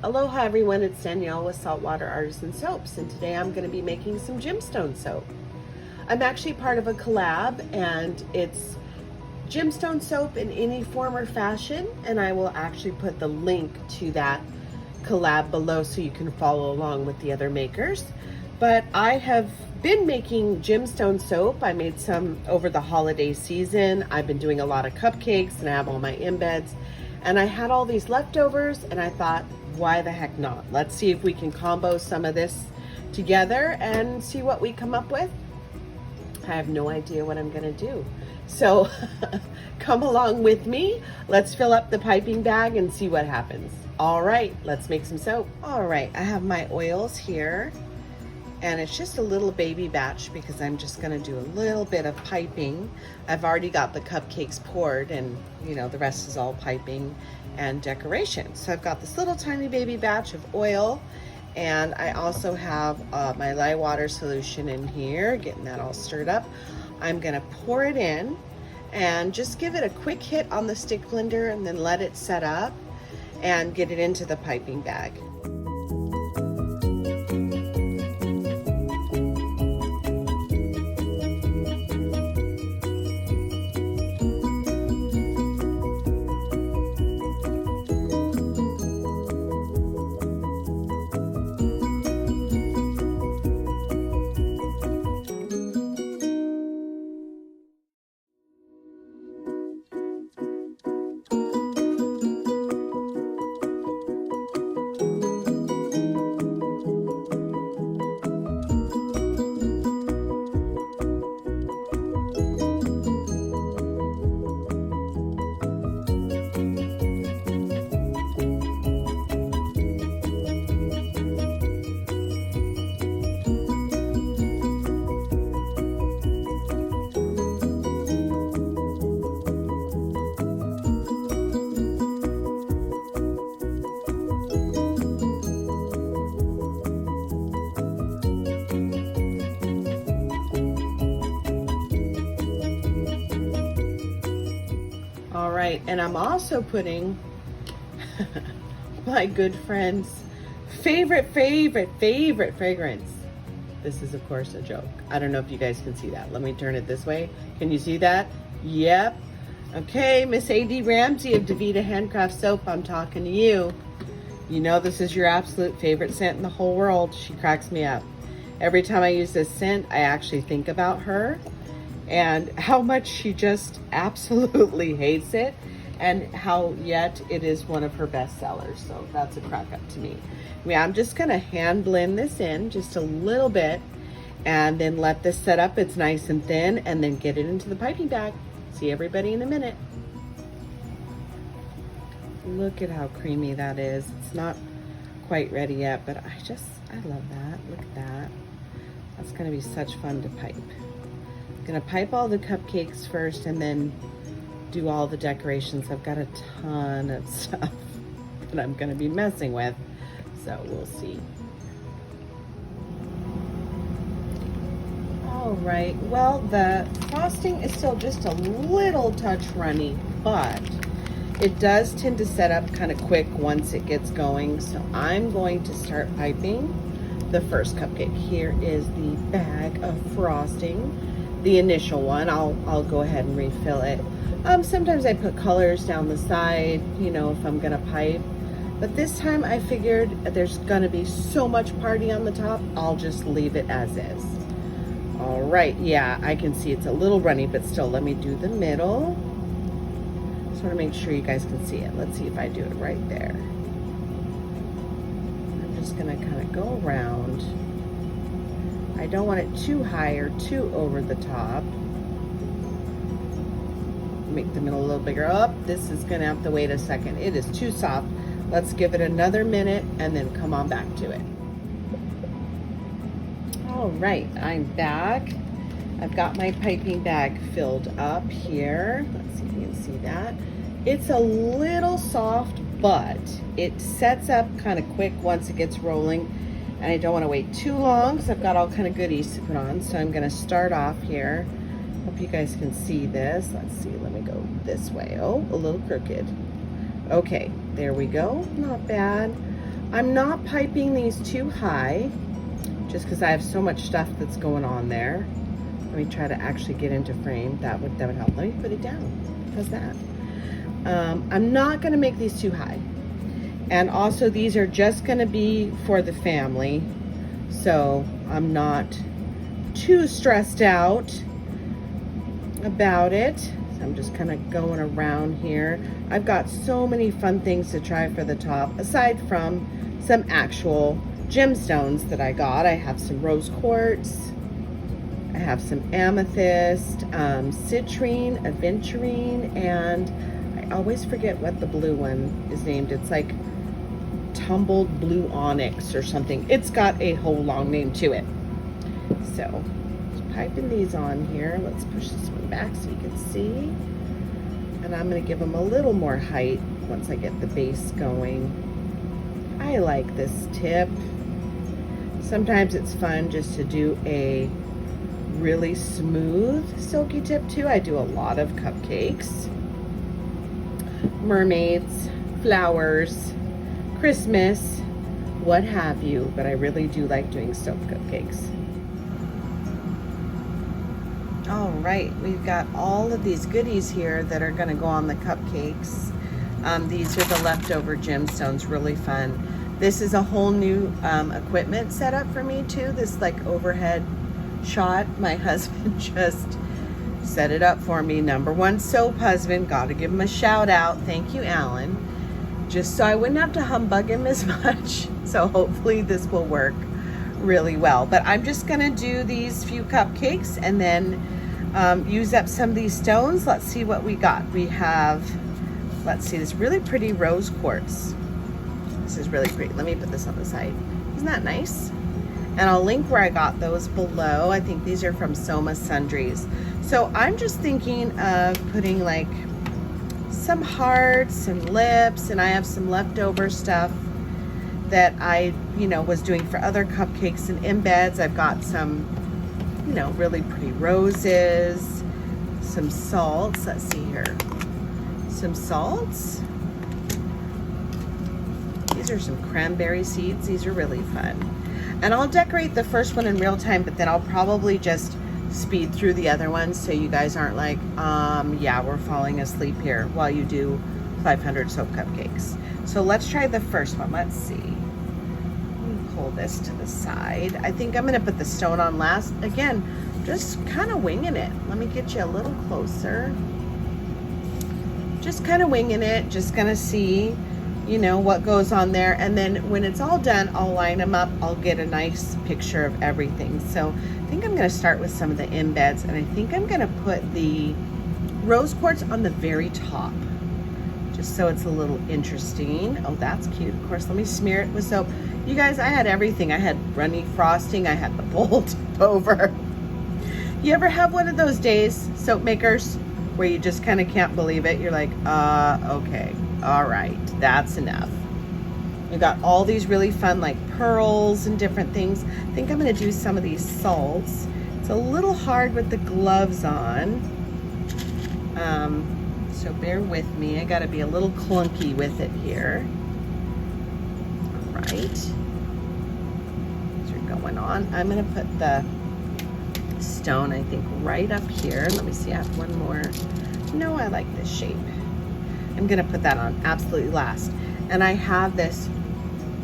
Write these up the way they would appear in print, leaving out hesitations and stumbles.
Aloha everyone, it's Danielle with Saltwater Artisan Soaps, and today I'm going to be making some Gemstone soap. I'm actually part of a collab, and it's Gemstone soap in any form or fashion, and I will actually put the link to that collab below so you can follow along with the other makers. But I have been making Gemstone soap. I made some over the holiday season. I've been doing a lot of cupcakes, and I have all my embeds, and I had all these leftovers, and I thought, why the heck not? Let's see if we can combo some of this together and see what we come up with. I have no idea what I'm gonna do. So come along with me. Let's fill up the piping bag and see what happens. All right, let's make some soap. All right, I have my oils here, and it's just a little baby batch because I'm just gonna do a little bit of piping. I've already got the cupcakes poured, and you know, the rest is all piping and decoration. So I've got this little tiny baby batch of oil, and I also have my lye water solution in here, getting that all stirred up. I'm gonna pour it in and just give it a quick hit on the stick blender and then let it set up and get it into the piping bag. All right, and I'm also putting my good friend's favorite fragrance. This is, of course, a joke. I don't know if you guys can see that. Let me turn it this way. Can you see that? Yep. Okay, Miss A.D. Ramsey of Davita Handcraft Soap, I'm talking to you. You know this is your absolute favorite scent in the whole world. She cracks me up. Every time I use this scent, I actually think about her and how much she just absolutely hates it, and how yet it is one of her best sellers. So that's a crack up to me. Yeah, I'm just gonna hand blend this in just a little bit and then let this set up. It's nice and thin, and then get it into the piping bag. See everybody in a minute. Look at how creamy that is. It's not quite ready yet, but I love that. Look at that. That's gonna be such fun to pipe. Gonna pipe all the cupcakes first and then do all the decorations. I've got a ton of stuff that I'm gonna be messing with, so we'll see. All right, well, the frosting is still just a little touch runny, but it does tend to set up kind of quick once it gets going. So I'm going to start piping the first cupcake. Here is the bag of frosting. The initial one, I'll go ahead and refill it. Sometimes I put colors down the side, you know, if I'm gonna pipe. But this time I figured there's gonna be so much party on the top, I'll just leave it as is. All right, yeah, I can see it's a little runny, but still, let me do the middle. Just wanna make sure you guys can see it. Let's see if I do it right there. I'm just gonna kind of go around. I don't want it too high or too over the top. Make the middle a little bigger. Oh, this is gonna have to wait a second. It is too soft. Let's give it another minute and then come on back to it. All right, I'm back. I've got my piping bag filled up here. Let's see if you can see that. It's a little soft, but it sets up kind of quick once it gets rolling. And I don't want to wait too long because I've got all kind of goodies to put on. So I'm going to start off here. Hope you guys can see this. Let's see, let me go this way. Oh, a little crooked. Okay, there we go. Not bad. I'm not piping these too high just because I have so much stuff that's going on there. Let me try to actually get into frame. That would help. Let me put it down. How's that? I'm not going to make these too high. And also these are just going to be for the family. So I'm not too stressed out about it. So I'm just kind of going around here. I've got so many fun things to try for the top, aside from some actual gemstones that I got. I have some rose quartz. I have some amethyst, citrine, aventurine, and I always forget what the blue one is named. It's like tumbled blue onyx or something. It's got a whole long name to it. So, just piping these on here. Let's push this one back so you can see. And I'm going to give them a little more height once I get the base going. I like this tip. Sometimes it's fun just to do a really smooth silky tip too. I do a lot of cupcakes, mermaids, flowers, Christmas, what have you, but I really do like doing soap cupcakes. All right, we've got all of these goodies here that are going to go on the cupcakes. These are the leftover gemstones, really fun. This is a whole new equipment setup for me too, this like overhead shot. My husband just set it up for me. Number one soap husband, gotta give him a shout out. Thank you, Alan. Just so I wouldn't have to humbug him as much. So hopefully this will work really well. But I'm just gonna do these few cupcakes and then use up some of these stones. Let's see what we got. We have, let's see, this really pretty rose quartz. This is really pretty. Let me put this on the side. Isn't that nice? And I'll link where I got those below. I think these are from Soma Sundries. So I'm just thinking of putting like some hearts and lips, and I have some leftover stuff that I, was doing for other cupcakes and embeds. I've got some, really pretty roses, some salts. Let's see here. Some salts. These are some cranberry seeds. These are really fun. And I'll decorate the first one in real time, but then I'll probably just speed through the other ones so you guys aren't like, yeah, we're falling asleep here while you do 500 soap cupcakes. So let's try the first one. Let's see. Let me pull this to the side. I think I'm gonna put the stone on last. Again, just kind of winging it. Let me get you a little closer. Just kind of winging it, just gonna see what goes on there, and then when it's all done, I'll line them up. I'll get a nice picture of everything. So I think I'm going to start with some of the embeds, and I think I'm going to put the rose quartz on the very top, just so it's a little interesting. Oh, that's cute. Of course, let me smear it with soap. You guys, I had everything. I had runny frosting. I had the bowl tip over. You ever have one of those days, soap makers, where you just kind of can't believe it? You're like, okay. All right, that's enough. We've got all these really fun like pearls and different things. I think I'm gonna do some of these salts. It's a little hard with the gloves on. So bear with me. I gotta be a little clunky with it here. All right, these are going on. I'm gonna put the stone, I think, right up here. Let me see, I have one more. No, I like this shape. I'm gonna put that on absolutely last. And I have this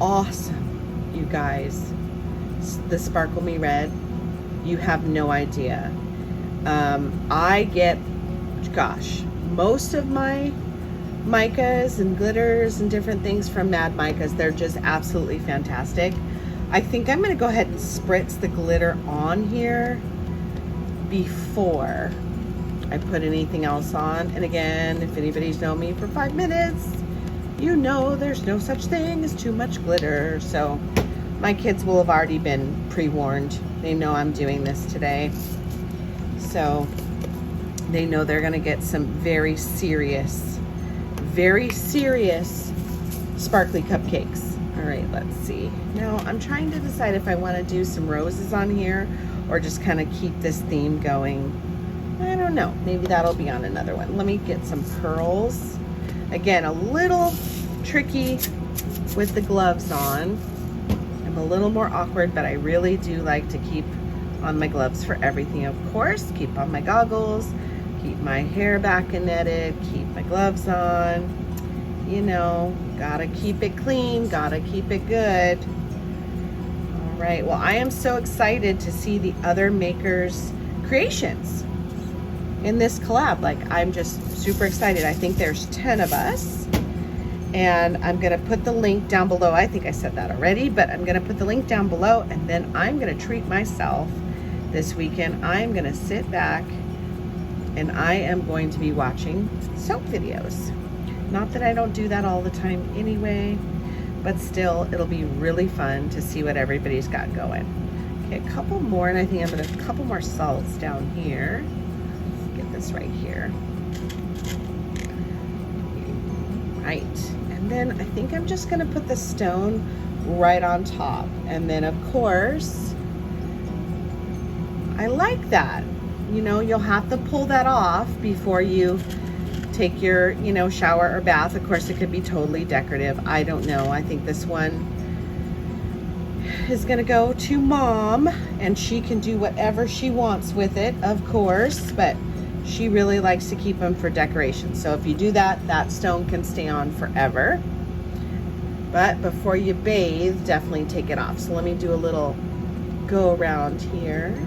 awesome, you guys, the Sparkle Me Red. You have no idea. I get, gosh, most of my micas and glitters and different things from Mad Micas. They're just absolutely fantastic. I think I'm gonna go ahead and spritz the glitter on here before I put anything else on. And again, if anybody's known me for 5 minutes, you know there's no such thing as too much glitter. So my kids will have already been pre-warned. They know I'm doing this today. So they know they're gonna get some very serious sparkly cupcakes. All right, let's see. Now I'm trying to decide if I wanna do some roses on here or just kind of keep this theme going. I don't know, maybe that'll be on another one. Let me get some pearls. Again, a little tricky with the gloves on. I'm a little more awkward, but I really do like to keep on my gloves for everything, of course. Keep on my goggles, keep my hair back and netted, keep my gloves on. You know, gotta keep it clean, gotta keep it good. All right, well, I am so excited to see the other makers' creations in this collab. Like, I'm just super excited. I think there's 10 of us, and I'm gonna put the link down below. I think I said that already, but I'm gonna put the link down below, and then I'm gonna treat myself this weekend. I'm gonna sit back and I am going to be watching soap videos. Not that I don't do that all the time anyway, but still, it'll be really fun to see what everybody's got going. Okay, a couple more, and I think I'm gonna a couple more salts down here. Get this right here. Right, and then I think I'm just gonna put the stone right on top. And then of course, I like that. You know, you'll have to pull that off before you take your, you know, shower or bath. Of course, it could be totally decorative. I don't know. I think this one is gonna go to Mom, and she can do whatever she wants with it, of course, but she really likes to keep them for decoration. So if you do that, that stone can stay on forever. But before you bathe, definitely take it off. So let me do a little go around here.